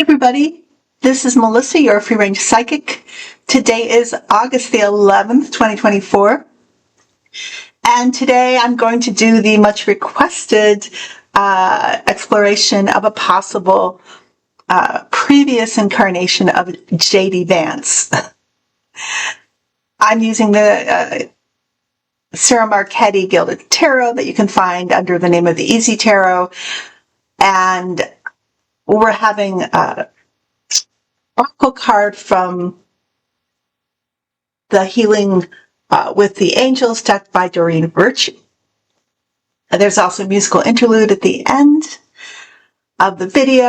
Everybody, this is Melissa, your free range psychic. Today is August the 11th, 2024. And today I'm going to do the much requested exploration of a possible previous incarnation of JD Vance. I'm using the Sarah Marchetti Gilded Tarot that you can find under the name of the Easy Tarot. And we're having an oracle card from the Healing with the Angels deck by Doreen Virtue. There's also a musical interlude at the end of the video.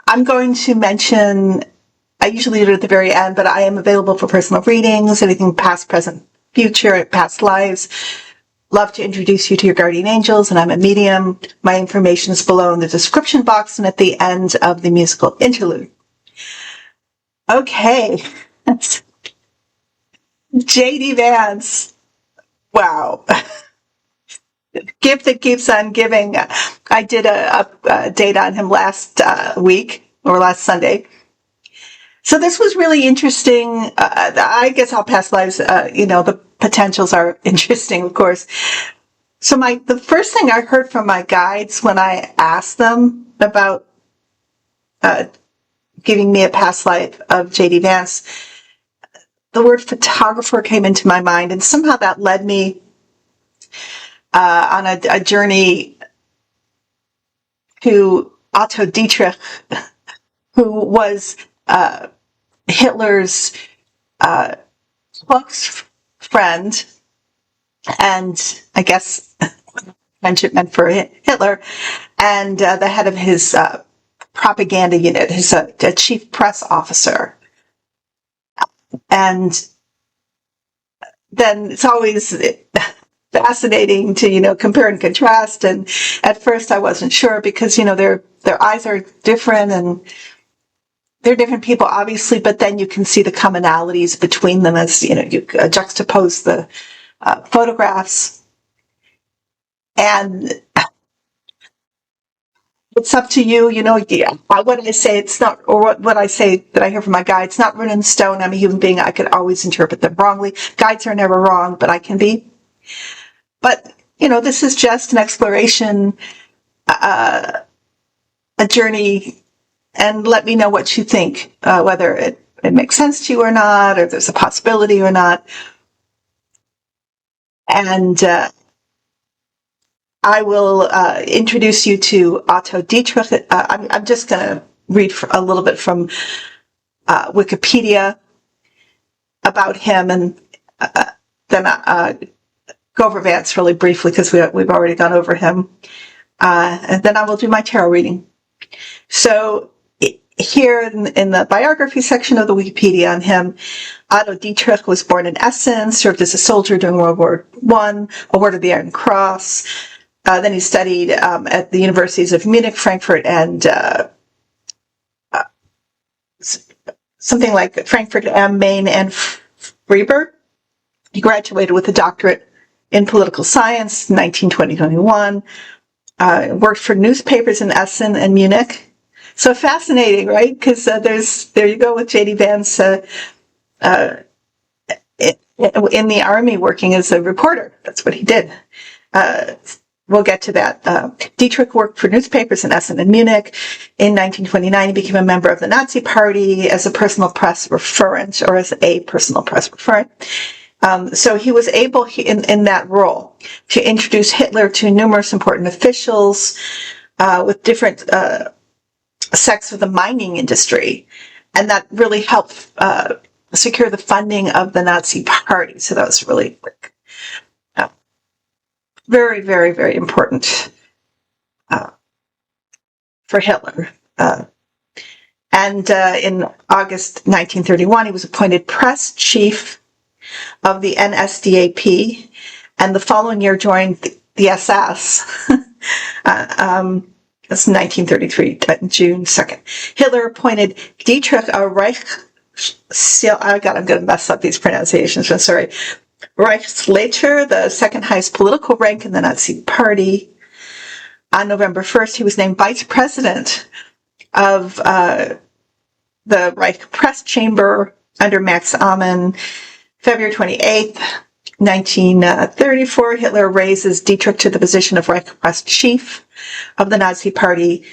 I'm going to mention, I usually do it at the very end, but I am available for personal readings, anything past, present, future, past lives. Love to introduce you to your guardian angels, and I'm a medium. My information is below in the description box and at the end of the musical interlude. Okay. JD Vance. Wow. Gift that keeps on giving. I did a date on him last week, or last Sunday. So this was really interesting. I guess all past lives, the potentials are interesting, of course. So the first thing I heard from my guides when I asked them about giving me a past life of JD Vance, the word photographer came into my mind, and somehow that led me on a journey to Otto Dietrich, who was Hitler's close friend, and I guess friendship meant for Hitler, and the head of his propaganda unit, his chief press officer. And then it's always fascinating to, compare and contrast. And at first I wasn't sure because, their eyes are different and they're different people, obviously, but then you can see the commonalities between them as, you juxtapose the photographs. And it's up to you, what I say, it's not, or what I say that I hear from my guides, it's not written in stone. I'm a human being. I could always interpret them wrongly. Guides are never wrong, but I can be. But, this is just an exploration, a journey, and let me know what you think, whether it makes sense to you or not, or there's a possibility or not. And I will introduce you to Otto Dietrich. I'm just going to read a little bit from Wikipedia about him, and then go over Vance really briefly because we've already gone over him. And then I will do my tarot reading. So here in the biography section of the Wikipedia on him, Otto Dietrich was born in Essen, served as a soldier during World War I, awarded the Iron Cross. Then he studied at the universities of Munich, Frankfurt, and something like Frankfurt am Main and Freiburg. He graduated with a doctorate in political science in 1920-21. Worked for newspapers in Essen and Munich. So fascinating, right? Because there you go with JD Vance in the army working as a reporter. That's what he did. We'll get to that. Dietrich worked for newspapers in Essen and Munich. In 1929, he became a member of the Nazi Party as a personal press referent, or as a personal press referent. So he was able, in that role, to introduce Hitler to numerous important officials with different sects of the mining industry. And that really helped secure the funding of the Nazi Party. So that was really very, very, very important for Hitler. And in August 1931, he was appointed press chief of the NSDAP, and the following year joined the SS. That's 1933, June 2nd. Hitler appointed Dietrich a I'm going to mess up these pronunciations, I'm sorry. Reichsleiter, the second highest political rank in the Nazi Party. On November 1st, he was named vice president of the Reich Press Chamber under Max Amann. February 28th, 1934, Hitler raises Dietrich to the position of Reich Press chief of the Nazi Party.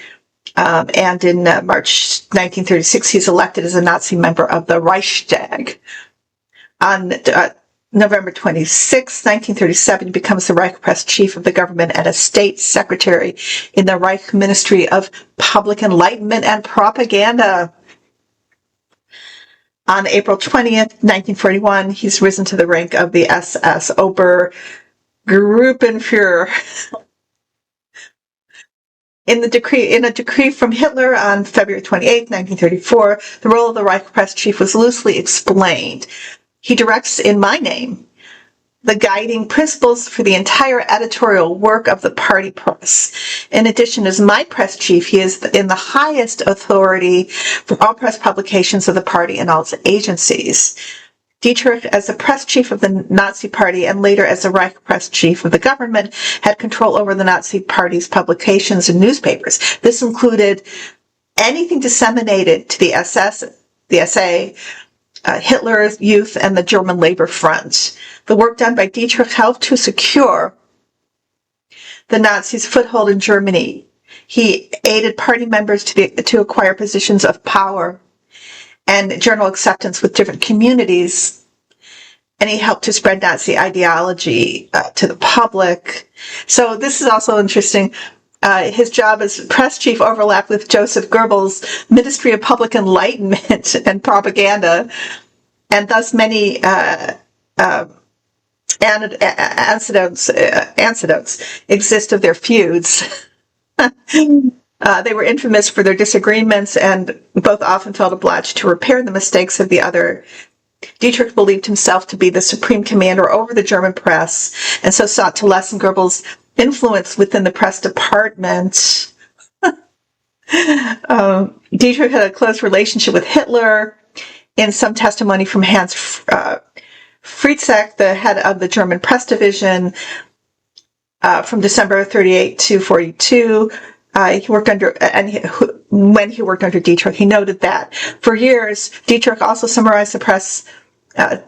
And in March 1936, he's elected as a Nazi member of the Reichstag. On November 26, 1937, he becomes the Reich Press chief of the government and a state secretary in the Reich Ministry of Public Enlightenment and Propaganda. On April 20th, 1941, he's risen to the rank of the SS Obergruppenführer. In a decree from Hitler on February 28, 1934, the role of the Reich Press chief was loosely explained. He directs in my name the guiding principles for the entire editorial work of the party press. In addition, as my press chief, he is in the highest authority for all press publications of the party and all its agencies. Dietrich, as the press chief of the Nazi Party and later as the Reich press chief of the government, had control over the Nazi Party's publications and newspapers. This included anything disseminated to the SS, the SA, Hitler's Youth, and the German Labor Front. The work done by Dietrich helped to secure the Nazis' foothold in Germany. He aided party members to acquire positions of power and general acceptance with different communities, and he helped to spread Nazi ideology to the public. So this is also interesting. His job as press chief overlapped with Joseph Goebbels' Ministry of Public Enlightenment and Propaganda, and thus many anecdotes exist of their feuds. They were infamous for their disagreements and both often felt obliged to repair the mistakes of the other. Dietrich believed himself to be the supreme commander over the German press and so sought to lessen Goebbels' influence within the press department. Dietrich had a close relationship with Hitler. In some testimony from Hans Fritzek, the head of the German press division, from December 38 to 42, he worked under, when he worked under Dietrich, he noted that for years, Dietrich also summarized the press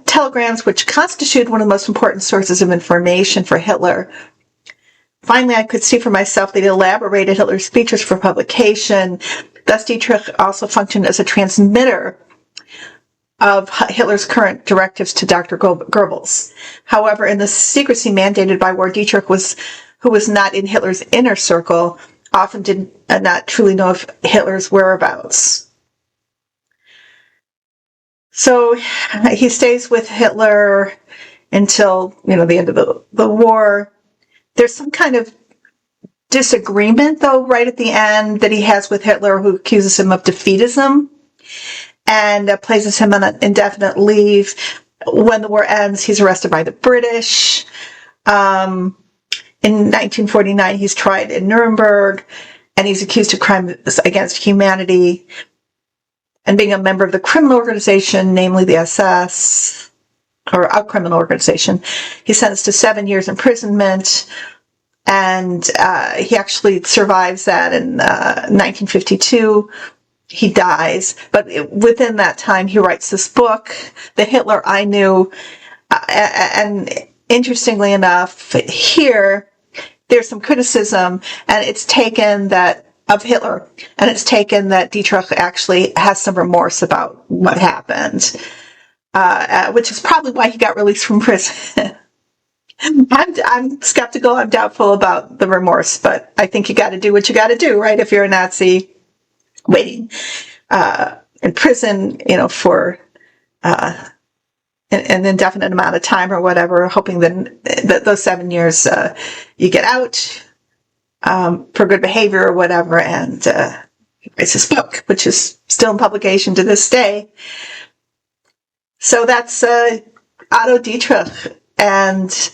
telegrams, which constitute one of the most important sources of information for Hitler. Finally, I could see for myself that he elaborated Hitler's speeches for publication. Thus, Dietrich also functioned as a transmitter of Hitler's current directives to Dr. Goebbels. However, in the secrecy mandated by war, Dietrich who was not in Hitler's inner circle, often did not truly know of Hitler's whereabouts. So he stays with Hitler until, the end of the war. There's some kind of disagreement, though, right at the end that he has with Hitler, who accuses him of defeatism and places him on an indefinite leave. When the war ends, he's arrested by the British. In 1949, he's tried in Nuremberg, and he's accused of crimes against humanity and being a member of the criminal organization, namely the SS, or a criminal organization. He's sentenced to 7 years imprisonment, and he actually survives that in 1952. He dies, but within that time, he writes this book, The Hitler I Knew, and interestingly enough, here, there's some criticism, and it's taken that of Hitler, and it's taken that Dietrich actually has some remorse about what happened, which is probably why he got released from prison. I'm skeptical. I'm doubtful about the remorse, but I think you got to do what you got to do, right? If you're a Nazi waiting in prison, for an indefinite amount of time or whatever, hoping that those 7 years you get out for good behavior or whatever, and he writes this book, which is still in publication to this day. So that's Otto Dietrich, and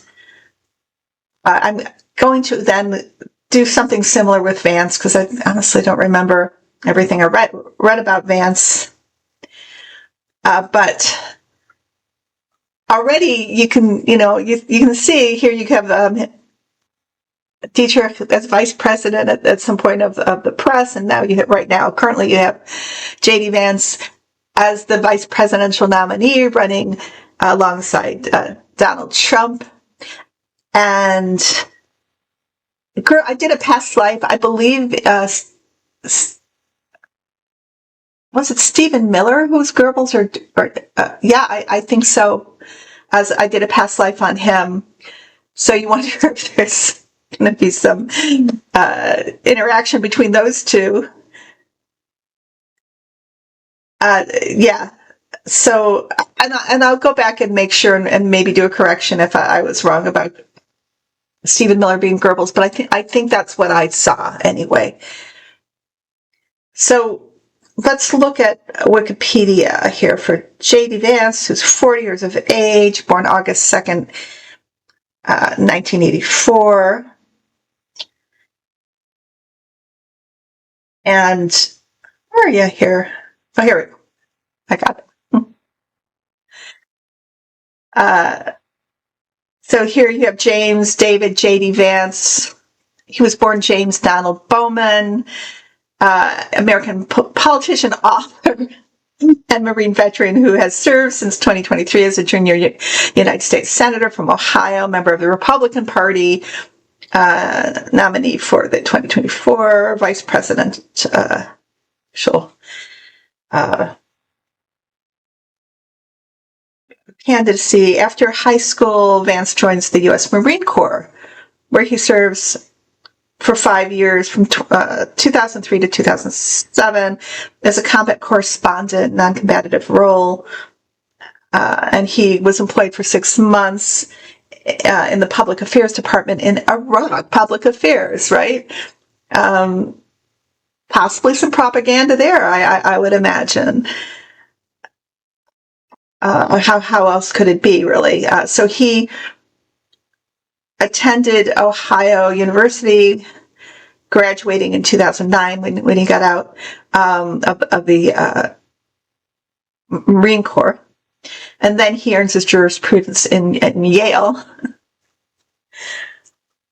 I'm going to then do something similar with Vance, because I honestly don't remember everything I read about Vance. But already you can, you can see here you have Dietrich as vice president at some point of the press, and now currently you have JD Vance as the vice presidential nominee running alongside Donald Trump. And I did a past life, I believe, was it Stephen Miller who's Goebbels, I think so, as I did a past life on him. So you wonder if there's going to be some interaction between those two. So, and I'll go back and make sure and maybe do a correction if I was wrong about Stephen Miller being Goebbels, but I think that's what I saw anyway. So let's look at Wikipedia here for JD Vance, who's 40 years of age, born August 2nd, 1984. And where are you here? Oh, here we go. I got it. So here you have James David J.D. Vance. He was born James Donald Bowman, American politician, author, and Marine veteran who has served since 2023 as a junior United States Senator from Ohio, member of the Republican Party, nominee for the 2024 Vice Presidential candidacy. After high school, Vance joins the U.S. Marine Corps, where he serves for 5 years from 2003 to 2007 as a combat correspondent, non-combative role. And he was employed for 6 months in the Public Affairs Department in Iraq. Public Affairs, right? Possibly some propaganda there, I would imagine. How else could it be, really? So he attended Ohio University, graduating in 2009 when he got out of the Marine Corps. And then he earns his jurisprudence in Yale.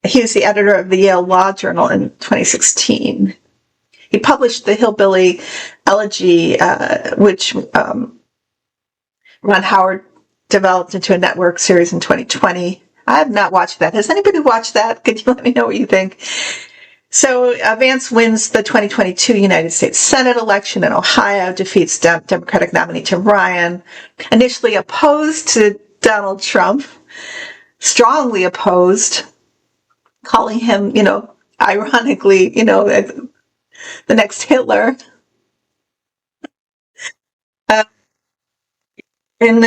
He was the editor of the Yale Law Journal in 2016. He published the Hillbilly Elegy, which Ron Howard developed into a network series in 2020. I have not watched that. Has anybody watched that? Could you let me know what you think? So Vance wins the 2022 United States Senate election in Ohio, defeats Democratic nominee Tim Ryan, initially opposed to Donald Trump, strongly opposed, calling him, ironically, the next Hitler. In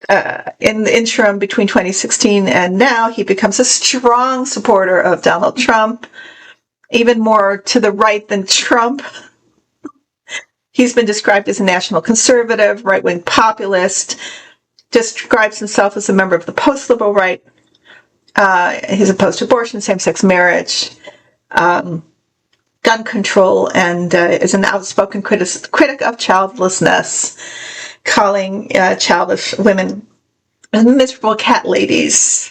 in the interim between 2016 and now, he becomes a strong supporter of Donald Trump, even more to the right than Trump. He's been described as a national conservative, right-wing populist, describes himself as a member of the post-liberal right. He's opposed to abortion, same-sex marriage, gun control, and is an outspoken critic of childlessness, calling childish women miserable cat ladies,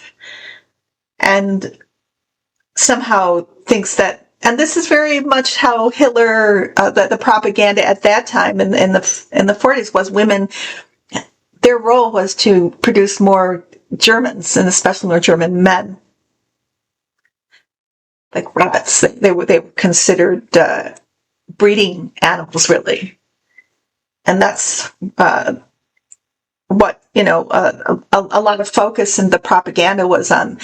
and somehow thinks that, and this is very much how Hitler, the propaganda at that time in the 40s was, women, their role was to produce more Germans, and especially more German men, like rabbits. They were considered breeding animals, really, and that's what a lot of focus in the propaganda was on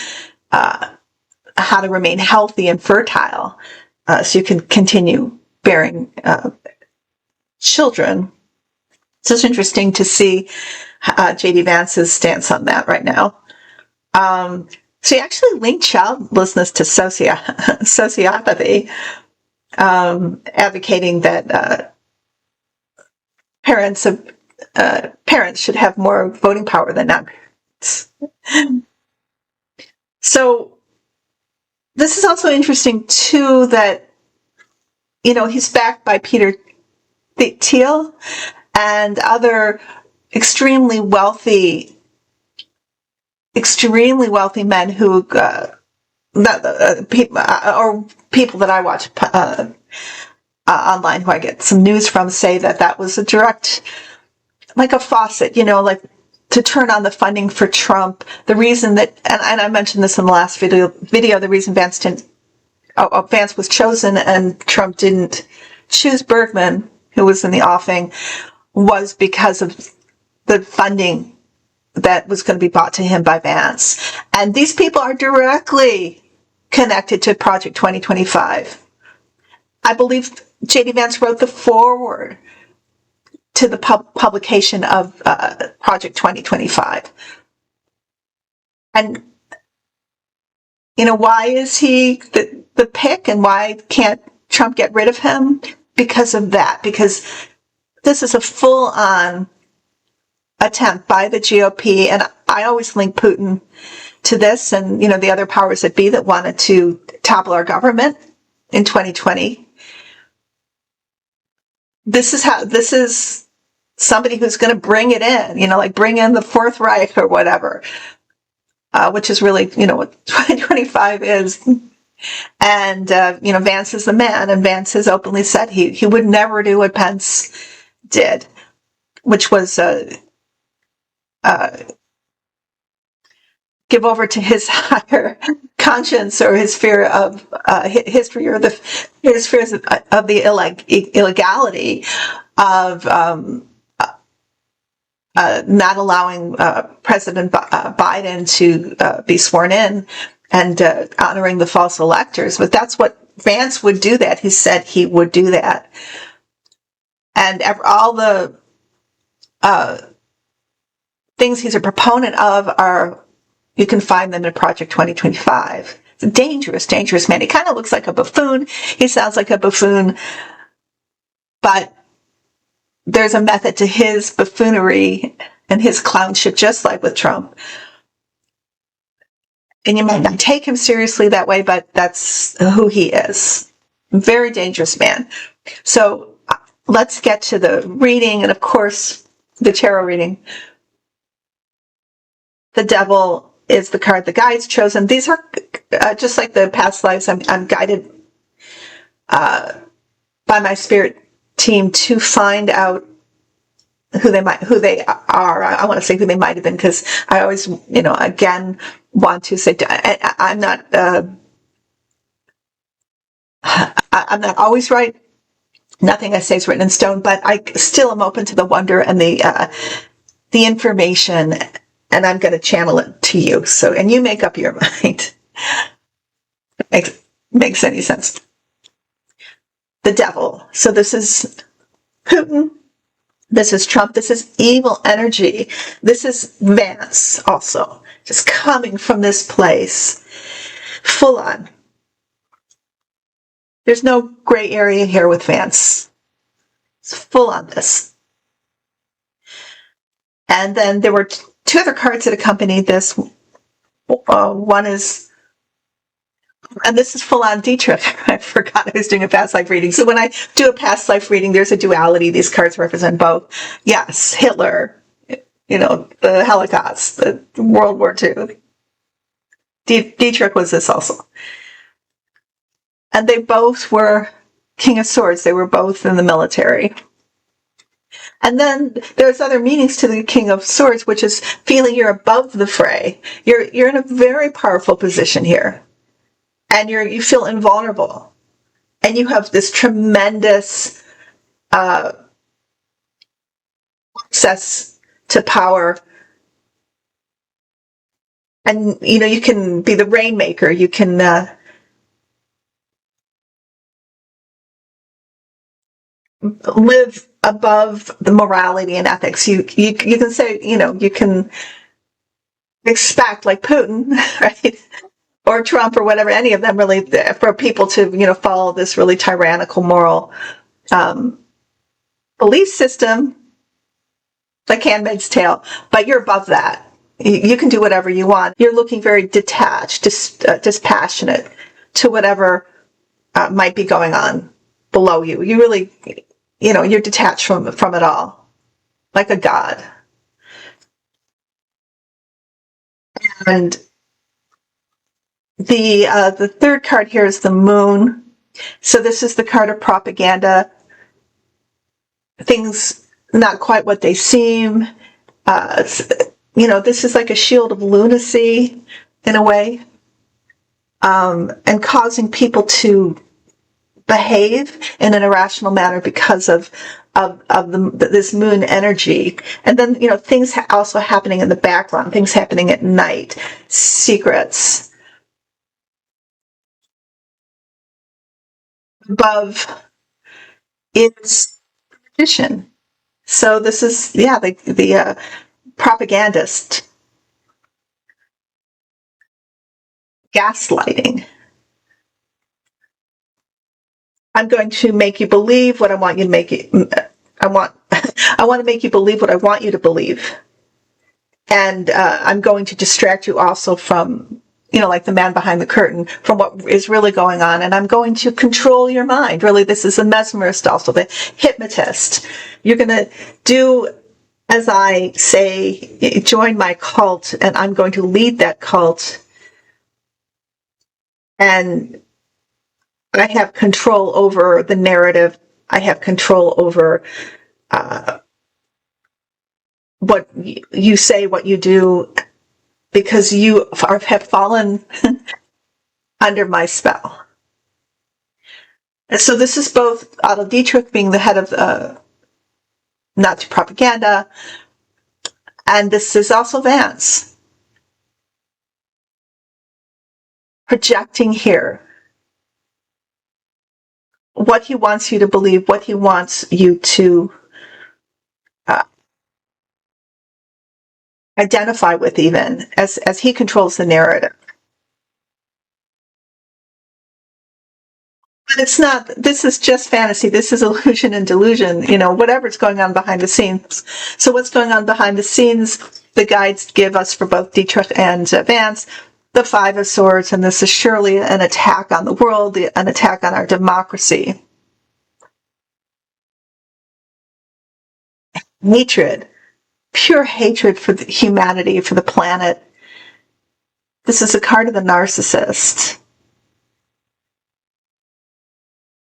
how to remain healthy and fertile, so you can continue bearing children. So it's interesting to see JD Vance's stance on that right now. So he actually linked childlessness to sociopathy, advocating that parents should have more voting power than non-parents. So this is also interesting too, that he's backed by Peter Thiel and other extremely wealthy men who people that I watch online, who I get some news from, say that was a direct, like a faucet, like to turn on the funding for Trump. The reason that, and I mentioned this in the last video, the reason Vance was chosen and Trump didn't choose Bergman, who was in the offing, was because of the funding that was going to be brought to him by Vance. And these people are directly connected to Project 2025. I believe JD Vance wrote the foreword to the publication of Project 2025. And, why is he the pick, and why can't Trump get rid of him? Because of that. Because this is a full-on attempt by the GOP, and I always link Putin to this, and, the other powers that be that wanted to topple our government in 2020. This is somebody who's going to bring it in, like bring in the Fourth Reich or whatever, which is really, what 2025 is. And, Vance is the man, and Vance has openly said he would never do what Pence did, which was give over to his higher conscience, or his fear of history, or his fears of the illegality of not allowing President Biden to be sworn in, and honoring the false electors. But that's what Vance would do. That he said he would do that, and all the things he's a proponent of you can find them in Project 2025. It's a dangerous man. He kind of looks like a buffoon. He sounds like a buffoon, but there's a method to his buffoonery and his clownship, just like with Trump. And you might not take him seriously that way, but that's who he is. Very dangerous man. So let's get to the reading, and of course, the tarot reading. The Devil is the card the guides chosen. These are just like the past lives. I'm guided by my spirit team to find out who they are. I want to say who they might have been, because I always, again, want to say I'm not always right. Nothing I say is written in stone, but I still am open to the wonder and the information, and I'm going to channel it to you. So, and you make up your mind. Makes any sense. The Devil. So this is Putin This is Trump. This is evil energy. This is Vance also, just coming from this place, full on. There's no gray area here with Vance. It's full on this. And then there were two other cards that accompanied this. One is, and this is full on Dietrich. I forgot I was doing a past life reading. So when I do a past life reading, there's a duality. These cards represent both. Yes, Hitler, the Holocaust, the World War II. Dietrich was this also. And they both were King of Swords. They were both in the military. And then there's other meanings to the King of Swords, which is feeling you're above the fray. You're in a very powerful position here. And you feel invulnerable. And you have this tremendous access to power. And, you can be the rainmaker. You can live above the morality and ethics. You can say, you can expect, like Putin, right? Or Trump or whatever, any of them really, for people to, follow this really tyrannical moral belief system, like Handmaid's Tale, but you're above that. You can do whatever you want. You're looking very detached, dispassionate to whatever might be going on below you. You really, you're detached from it all, like a god. And the third card here is the Moon. So this is the card of propaganda. Things not quite what they seem. This is like a shield of lunacy in a way, and causing people to behave in an irrational manner because of this moon energy. And then, things also happening in the background, things happening at night, secrets. Above is tradition. So this is, the propagandist. Gaslighting. I'm going to make you believe what I want you to make it. I want to make you believe what I want you to believe. And I'm going to distract you also from, like the man behind the curtain, from what is really going on. And I'm going to control your mind. Really, this is a mesmerist also, the hypnotist. You're going to do as I say, join my cult, and I'm going to lead that cult. And I have control over the narrative. I have control over what you say, what you do, because you have fallen under my spell. And so this is both Otto Dietrich being the head of Nazi propaganda, and this is also Vance projecting here what he wants you to believe, what he wants you to identify with, even as he controls the narrative. But it's not, this is just fantasy. This is illusion and delusion, whatever's going on behind the scenes. So what's going on behind the scenes, the guides give us for both Dietrich and Vance, the Five of Swords, and this is surely an attack on the world, an attack on our democracy. Hatred, pure hatred for humanity, for the planet. This is a card of the narcissist.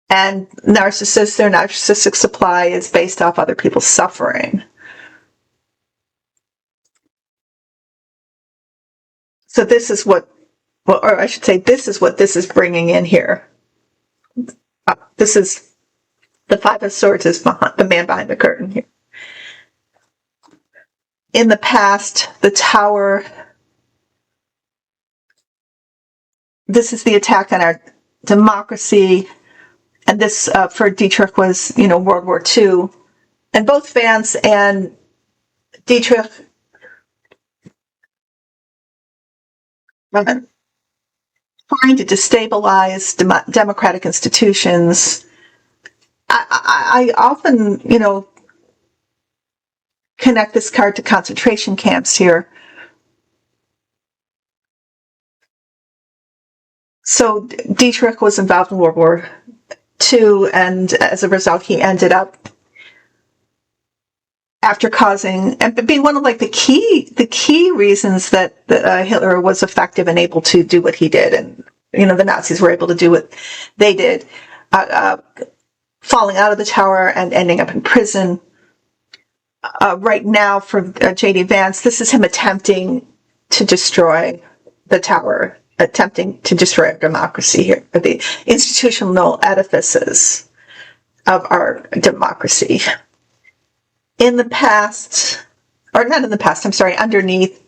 And their narcissistic supply is based off other people's suffering. So this is what this is bringing in here. This is the Five of Swords is the man behind the curtain here. In the past, the Tower, this is the attack on our democracy. And this, for Dietrich, was, World War II. And both Vance and Dietrich trying to destabilize democratic institutions. I often, connect this card to concentration camps here. So Dietrich was involved in World War II, and as a result, he ended up, after causing and being one of like the key reasons that Hitler was effective and able to do what he did, and the Nazis were able to do what they did, falling out of the tower and ending up in prison. Right now, for JD Vance, this is him attempting to destroy the tower, attempting to destroy our democracy here, the institutional edifices of our democracy. In the past, or not in the past, I'm sorry, underneath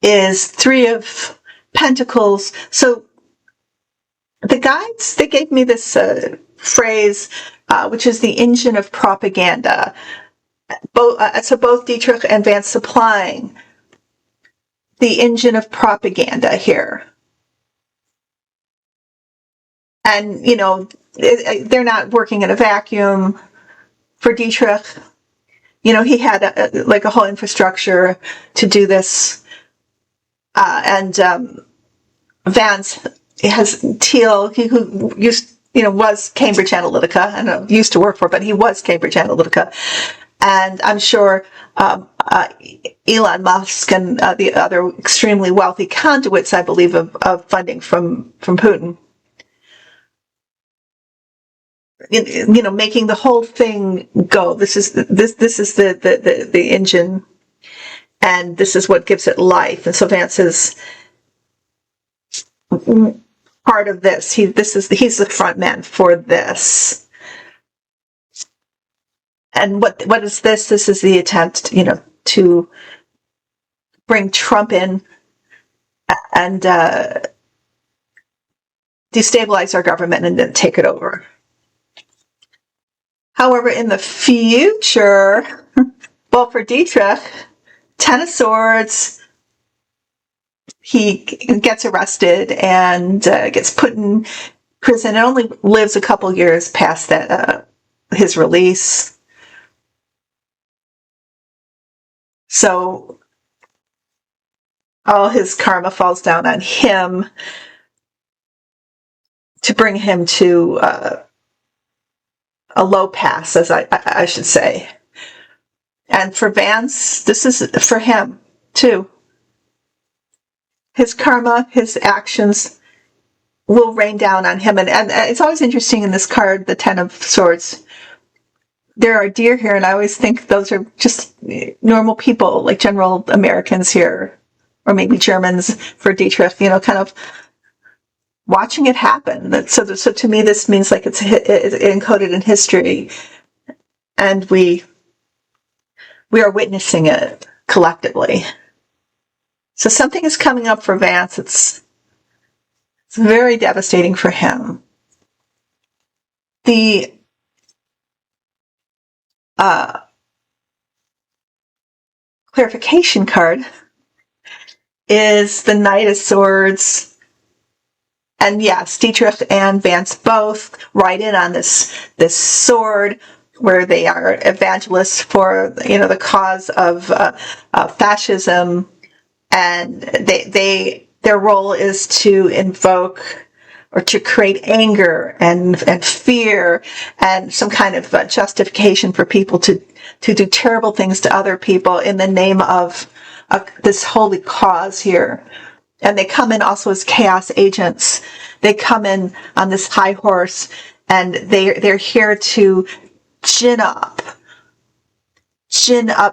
is Three of Pentacles. So the guides, they gave me this phrase, which is the engine of propaganda. So both Dietrich and Vance supplying the engine of propaganda here. And, they're not working in a vacuum. For Dietrich, he had a whole infrastructure to do this. And Vance has Teal, who was Cambridge Analytica, and used to work for, but he was Cambridge Analytica. And I'm sure Elon Musk and the other extremely wealthy conduits, I believe, of funding from Putin, making the whole thing go. This is the engine, and this is what gives it life. And so Vance is part of this. He's the front man for this. And what is this? This is the attempt, to bring Trump in and destabilize our government and then take it over. However, in the future, well, for Dietrich, Ten of Swords, he gets arrested and gets put in prison and only lives a couple years past that his release. So all his karma falls down on him to bring him to a low pass, as I should say. And for Vance, this is for him too. His karma, his actions will rain down on him. And it's always interesting in this card, the Ten of Swords. There are deer here, and I always think those are just normal people, like general Americans here, or maybe Germans for Dietrich, kind of watching it happen. So to me, this means like it's encoded in history, and we are witnessing it collectively. So something is coming up for Vance. It's very devastating for him. The clarification card is the Knight of Swords. And yes, Dietrich and Vance both ride in on this sword, where they are evangelists for the cause of fascism, and their role is to invoke or to create anger and fear and some kind of justification for people to do terrible things to other people in the name of this holy cause here. And they come in also as chaos agents. They come in on this high horse, and they're here to gin up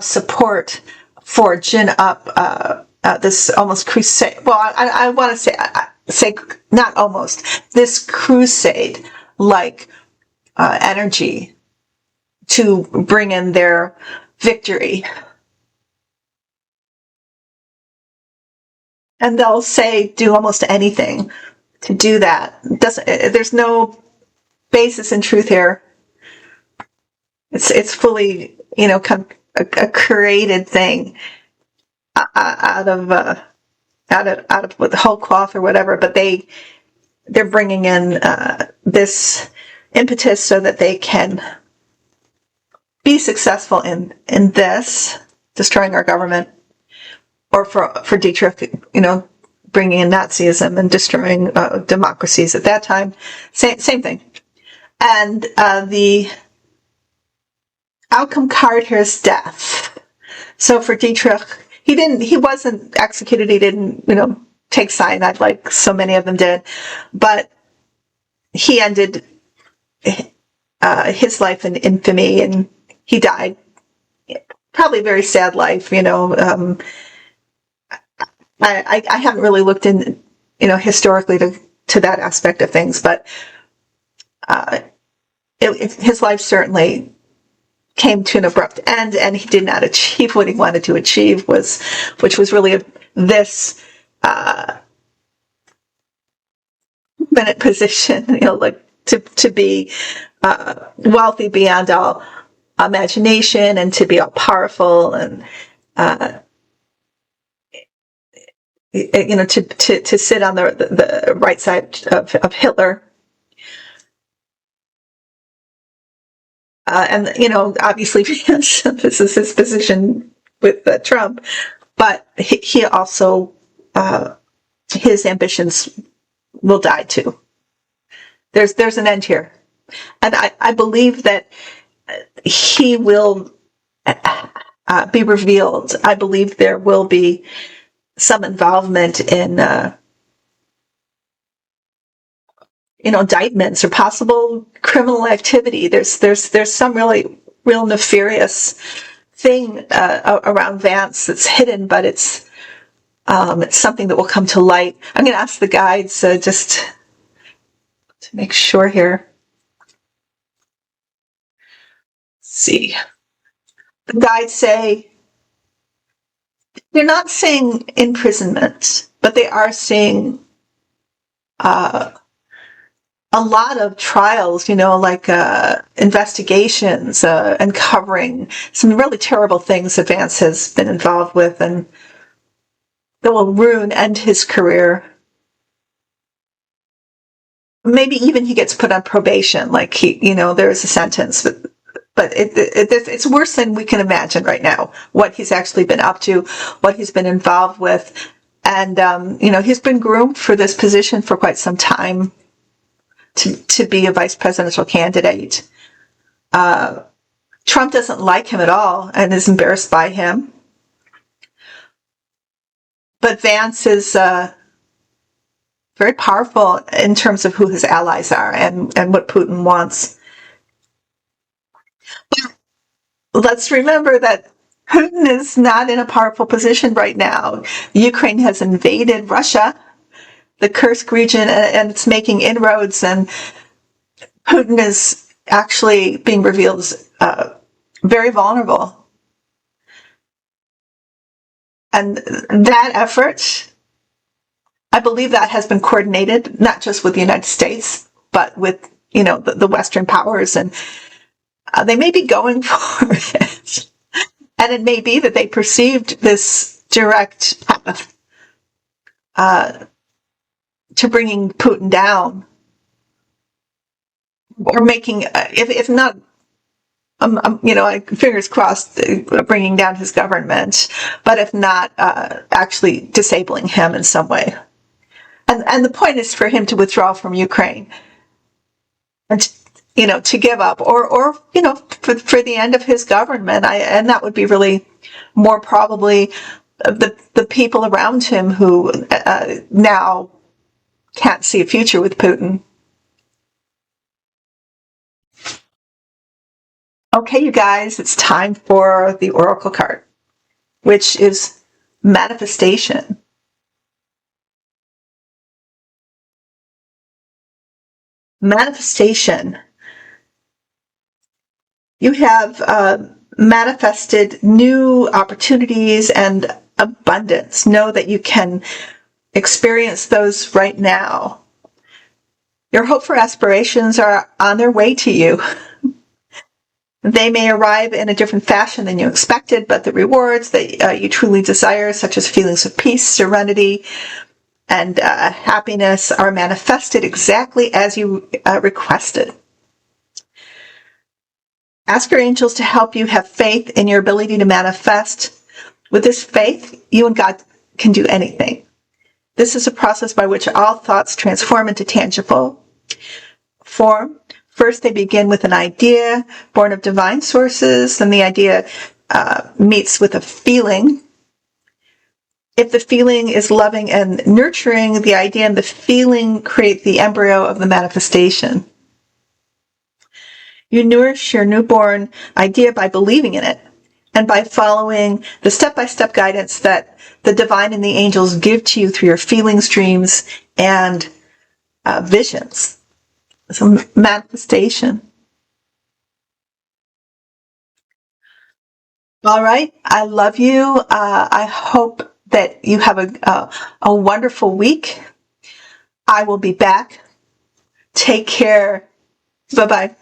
support for gin up this almost crusade. Well, I want to say not almost, this crusade like energy to bring in their victory. And they'll do almost anything to do that. There's no basis in truth here. It's fully, kind of a created thing out of with the whole cloth or whatever. But they're bringing in this impetus so that they can be successful in this, destroying our government, or for Dietrich, bringing in Nazism and destroying democracies at that time. Same thing. And the outcome card here is death. So for Dietrich, he wasn't executed. He didn't, take cyanide like so many of them did, but he ended his life in infamy, and he died probably a very sad life. I haven't really looked in, historically to that aspect of things, but his life certainly came to an abrupt end, and he did not achieve what he wanted to achieve, which was really this minute position, like to be wealthy beyond all imagination, and to be all powerful, and to sit on the right side of Hitler. And, obviously, this is his position with Trump, but he also, his ambitions will die too. There's an end here. And I believe that he will be revealed. I believe there will be some involvement in, indictments or possible criminal activity. There's some real nefarious thing around Vance that's hidden, but it's something that will come to light. I'm going to ask the guides just to make sure here. Let's see. The guides say they're not saying imprisonment, but they are saying a lot of trials, like investigations, uncovering some really terrible things that Vance has been involved with, and that will end his career. Maybe even he gets put on probation, like there's a sentence, but it's worse than we can imagine right now, what he's actually been up to, what he's been involved with. And, he's been groomed for this position for quite some time, to be a vice presidential candidate. Trump doesn't like him at all and is embarrassed by him. But Vance is very powerful in terms of who his allies are and what Putin wants. Let's remember that Putin is not in a powerful position right now. Ukraine has invaded Russia, the Kursk region, and it's making inroads, and Putin is actually being revealed as very vulnerable. And that effort, I believe that has been coordinated, not just with the United States, but with, the Western powers, and they may be going for it. And it may be that they perceived this direct path to bringing Putin down, or making, if not, fingers crossed, bringing down his government, but if not, actually disabling him in some way. And the point is for him to withdraw from Ukraine, and to give up, or for the end of his government. And that would be really more probably the people around him who now can't see a future with Putin. Okay, you guys, it's time for the Oracle card, which is manifestation. Manifestation. You have manifested new opportunities and abundance. Know that you can experience those right now. Your hopeful aspirations are on their way to you. They may arrive in a different fashion than you expected, but the rewards that you truly desire, such as feelings of peace, serenity, and happiness, are manifested exactly as you requested. Ask your angels to help you have faith in your ability to manifest. With this faith, you and God can do anything. This is a process by which all thoughts transform into tangible form. First, they begin with an idea born of divine sources, then the idea meets with a feeling. If the feeling is loving and nurturing, the idea and the feeling create the embryo of the manifestation. You nourish your newborn idea by believing in it and by following the step-by-step guidance that the divine and the angels give to you through your feelings, dreams, and visions. So manifestation. All right. I love you. I hope that you have a wonderful week. I will be back. Take care. Bye-bye.